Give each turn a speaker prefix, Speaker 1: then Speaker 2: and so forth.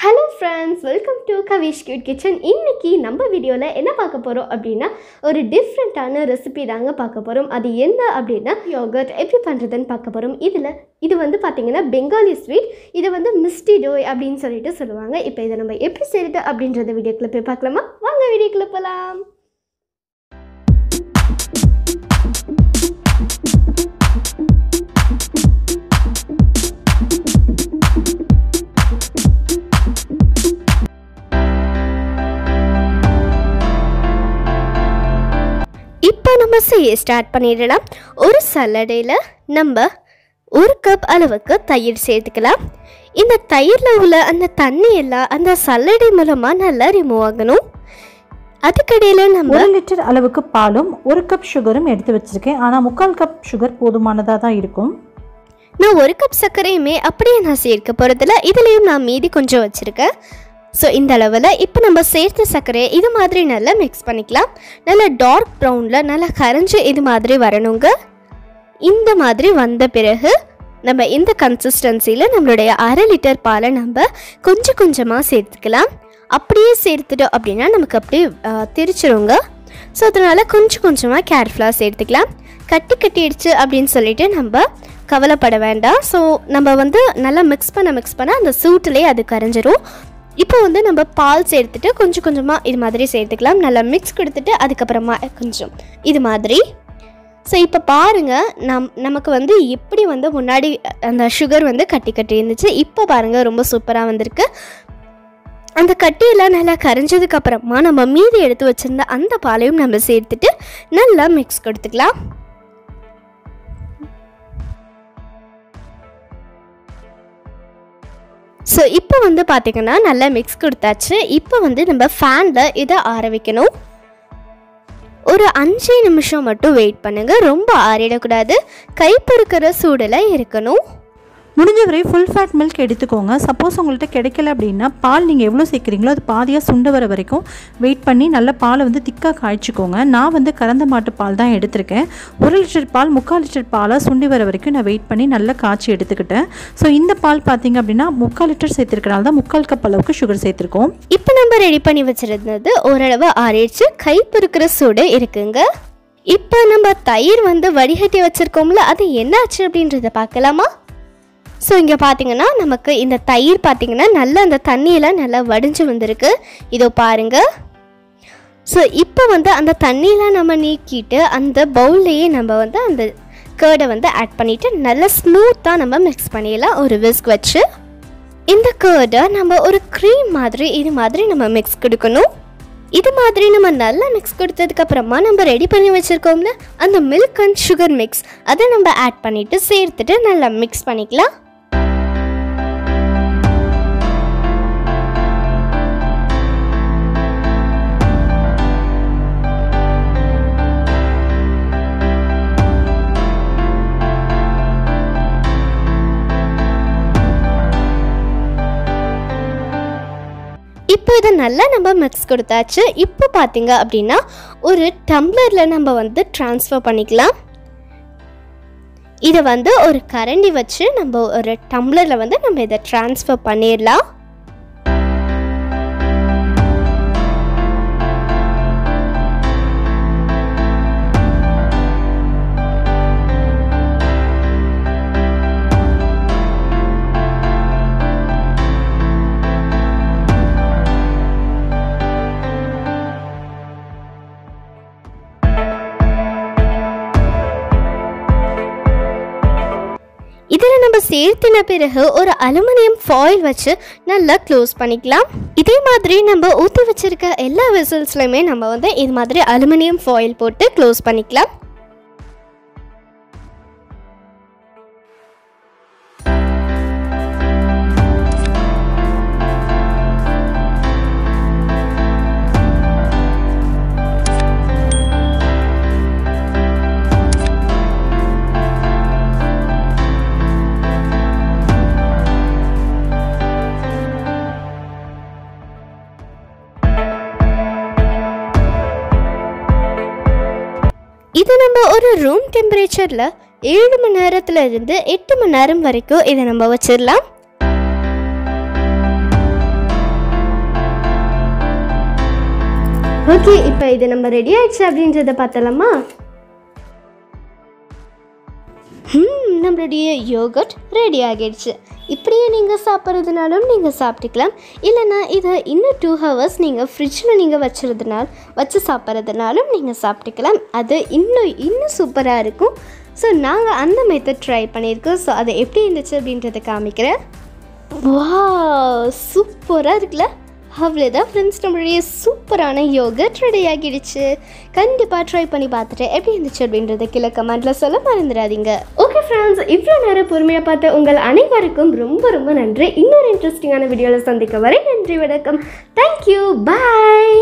Speaker 1: Hello friends, welcome to Kavish Cute Kitchen. இன்னைக்கு நம்ம வீடியோல என்ன பார்க்க போறோம் அப்படினா ஒரு டிஃபரண்டான ரெசிபி தாங்க பார்க்க போறோம். அது என்ன அப்படினா yoghurt எப்படி பண்றதுன்னு பார்க்க போறோம். இது வந்து பாத்தீங்கன்னா bengali sweet. இது வந்து mishti dough அப்படினு சொல்லுவாங்க. இப்போ இத நம்ம எப்படி செய்யறது அப்படிங்கறத வீடியோக்குள்ள போய் பார்க்கலாமா? வாங்க வீடியோக்குள்ள போலாம். இப்போ நம்ம செய்ய ஸ்டார்ட் பண்ணிடலாம். ஒரு சல்லடையில் நம்ம 1 கப் அளவுக்கு தயிர் சேர்த்துக்கலாம். இந்த தயிரில் உள்ள அந்த தண்ணி எல்லாம் அந்த சல்லடை மூலமாக நல்லா ரிமூவ் ஆகணும். அதுக்கடையில் நம்ம
Speaker 2: 1 லிட்டர் அளவுக்கு பாலும் 1 கப் சுகரும் எடுத்து வச்சுருக்கேன். ஆனால் 3/4 கப் சுகர் போதுமானதாக தான் இருக்கும்.
Speaker 1: நான் 1 கப் சர்க்கரையுமே அப்படியே நான் சேர்க்க போகிறதில்ல. இதுலேயும் நான் மீதி கொஞ்சம் வச்சுருக்கேன். ஸோ இந்த அளவில் இப்போ நம்ம சேர்த்த சர்க்கரையை இது மாதிரி நல்லா மிக்ஸ் பண்ணிக்கலாம். நல்லா டார்க் ப்ரௌனில் நல்லா கரைஞ்சி இது மாதிரி வரணுங்க. இந்த மாதிரி வந்த பிறகு நம்ம இந்த கன்சிஸ்டன்சியில் நம்மளுடைய 1/2 லிட்டர் பாலை நம்ம கொஞ்சம் கொஞ்சமாக சேர்த்துக்கலாம். அப்படியே சேர்த்துட்டோம் அப்படின்னா நமக்கு அப்படியே திரிச்சிருங்க. ஸோ அதனால் கொஞ்சம் கொஞ்சமாக கேர்ஃபுல்லாக சேர்த்துக்கலாம். கட்டிடுச்சு அப்படின்னு சொல்லிட்டு நம்ம கவலைப்பட வேண்டாம். ஸோ நம்ம வந்து நல்லா மிக்ஸ் பண்ண அந்த சூட்டிலே அது கரைஞ்சிரும். இப்போ வந்து நம்ம பால் சேர்த்துட்டு கொஞ்சம் கொஞ்சமாக இது மாதிரி சேர்த்துக்கலாம். நல்லா மிக்ஸ் கொடுத்துட்டு அதுக்கப்புறமா கொஞ்சம் இது மாதிரி. ஸோ இப்போ பாருங்கள் நமக்கு வந்து எப்படி வந்து முன்னாடி அந்த சுகர் வந்து கட்டி இருந்துச்சு. இப்போ பாருங்கள் ரொம்ப சூப்பராக வந்திருக்கு. அந்த கட்டியெல்லாம் நல்லா கரைஞ்சதுக்கப்புறமா நம்ம மீதி எடுத்து வச்சுருந்த அந்த பாலையும் நம்ம சேர்த்துட்டு நல்லா மிக்ஸ் கொடுத்துக்கலாம். ஸோ இப்போ வந்து பார்த்திங்கன்னா நல்லா மிக்ஸ் கொடுத்தாச்சு. இப்போ வந்து நம்ம ஃபேனில் இதை ஆற வைக்கணும். ஒரு 5 நிமிஷம் மட்டும் வெயிட் பண்ணுங்கள். ரொம்ப ஆறிடக்கூடாது. கை பொறுக்கிற சூடில் இருக்கணும்.
Speaker 2: முடிஞ்ச வரை ஃபுல் ஃபேட் மில்க் எடுத்துக்கோங்க. சப்போஸ் உங்கள்கிட்ட கிடைக்கல அப்படின்னா பால் நீங்கள் எவ்வளோ சேர்க்குறீங்களோ அது பாதியாக சுண்டு வர வரைக்கும் வெயிட் பண்ணி நல்ல பாலை வந்து திக்காக காய்ச்சிக்கோங்க. நான் வந்து கறந்த மாட்டு பால் தான் எடுத்திருக்கேன். 1 லிட்டர் பால் 3/4 லிட்டர் பாலாக சுண்டி வர வரைக்கும் நான் வெயிட் பண்ணி நல்லா காய்ச்சி எடுத்துக்கிட்டேன். ஸோ இந்த பால் பார்த்தீங்க அப்படின்னா 3/4 லிட்டர் சேர்த்துருக்கனால தான் 3/4 கப் அளவுக்கு சுகர் சேர்த்துருக்கோம்.
Speaker 1: இப்போ நம்ம ரெடி பண்ணி வச்சுருந்தது ஓரளவு ஆறிடுச்சு. கை பொறுக்கிற சூடு இருக்குங்க. இப்போ நம்ம தயிர் வந்து வடிகட்டி வச்சுருக்கோம்ல, அது என்னாச்சு அப்படின்றத பார்க்கலாமா? ஸோ இங்கே பார்த்தீங்கன்னா நமக்கு இந்த தயிர் பார்த்தீங்கன்னா நல்லா அந்த தண்ணியெல்லாம் நல்லா வடிஞ்சு வந்திருக்கு. இதோ பாருங்கள். ஸோ இப்போ வந்து அந்த தண்ணியெலாம் நம்ம நீக்கிட்டு அந்த பவுல்லையே நம்ம வந்து அந்த கர்டை வந்து ஆட் பண்ணிவிட்டு நல்லா ஸ்மூத்தாக நம்ம மிக்ஸ் பண்ணிடலாம் ஒரு விஸ்க் வச்சு. இந்த கர்டை நம்ம ஒரு க்ரீம் மாதிரி இது மாதிரி நம்ம மிக்ஸ் கொடுக்கணும். இது மாதிரி நம்ம நல்லா மிக்ஸ் கொடுத்ததுக்கப்புறமா நம்ம ரெடி பண்ணி வச்சுருக்கோம்ல அந்த மில்க் அண்ட் சுகர் மிக்ஸ் அதை நம்ம ஆட் பண்ணிவிட்டு சேர்த்துட்டு நல்லா மிக்ஸ் பண்ணிக்கலாம். இப்போ இதை நல்லா நம்ம மிக்ஸ் கொடுத்தாச்சு. இப்போ பார்த்தீங்க அப்படின்னா ஒரு டம்ளரில் நம்ம வந்து ட்ரான்ஸ்ஃபர் பண்ணிக்கலாம். இதை வந்து ஒரு கரண்டி வச்சு நம்ம ஒரு டம்ளரில் வந்து நம்ம இதை ட்ரான்ஸ்ஃபர் பண்ணிடலாம். இதில் நம்ம சேர்த்தின பிறகு ஒரு அலுமினியம் ஃபாயில் வச்சு நல்லா க்ளோஸ் பண்ணிக்கலாம். இதே மாதிரி நம்ம ஊற்றி வச்சுருக்க எல்லா வெசல்ஸ்லையுமே நம்ம வந்து இது மாதிரி அலுமினியம் ஃபாயில் போட்டு க்ளோஸ் பண்ணிக்கலாம். இது நம்ம ஒரு ரூம் டெம்பரேச்சரில் 7 மணி நேரத்துல இருந்து 8 மணி நேரம் வரைக்கும் இதை நம்ம வச்சிடலாம். ஓகே, இப்போ இது நம்ம ரெடி ஆயிடுச்சு அப்படின்றத பார்த்தலாமா? நம்மளுடைய யோகர்ட் ரெடி ஆகிடுச்சு. இப்படியே நீங்கள் சாப்பிட்றதுனாலும் நீங்கள் சாப்பிட்டுக்கலாம், இல்லைனா இதை இன்னும் 2 hours நீங்கள் ஃப்ரிட்ஜில் நீங்கள் வச்சு சாப்பிட்றதுனாலும் நீங்கள் சாப்பிட்டுக்கலாம். அது இன்னும் சூப்பராக இருக்கும். ஸோ நாங்கள் அந்த மெத்தட் ட்ரை பண்ணியிருக்கோம். ஸோ அதை எப்படி இருந்துச்சு அப்படின்றத காமிக்கிறேன். வாவ், சூப்பராக இருக்குல்ல? அவ்வளோதான் ஃப்ரெண்ட்ஸ், நம்மளுடைய சூப்பரான யோகர்ட் ரெடி ஆகிடுச்சு. கண்டிப்பாக ட்ரை பண்ணி பார்த்துட்டு எப்படி இருந்துச்சு அப்படின்றத கீழே கமெண்ட்டில் சொல்ல மறந்துடாதீங்க. ஓகே ஃப்ரெண்ட்ஸ், இவ்வளோ நேரம் பொறுமையாக பார்த்து உங்கள் அனைவருக்கும் ரொம்ப ரொம்ப நன்றி. இன்னொரு இன்ட்ரெஸ்டிங்கான வீடியோவில் சந்திக்க வரை நன்றி, வணக்கம். தேங்க்யூ, பாய்.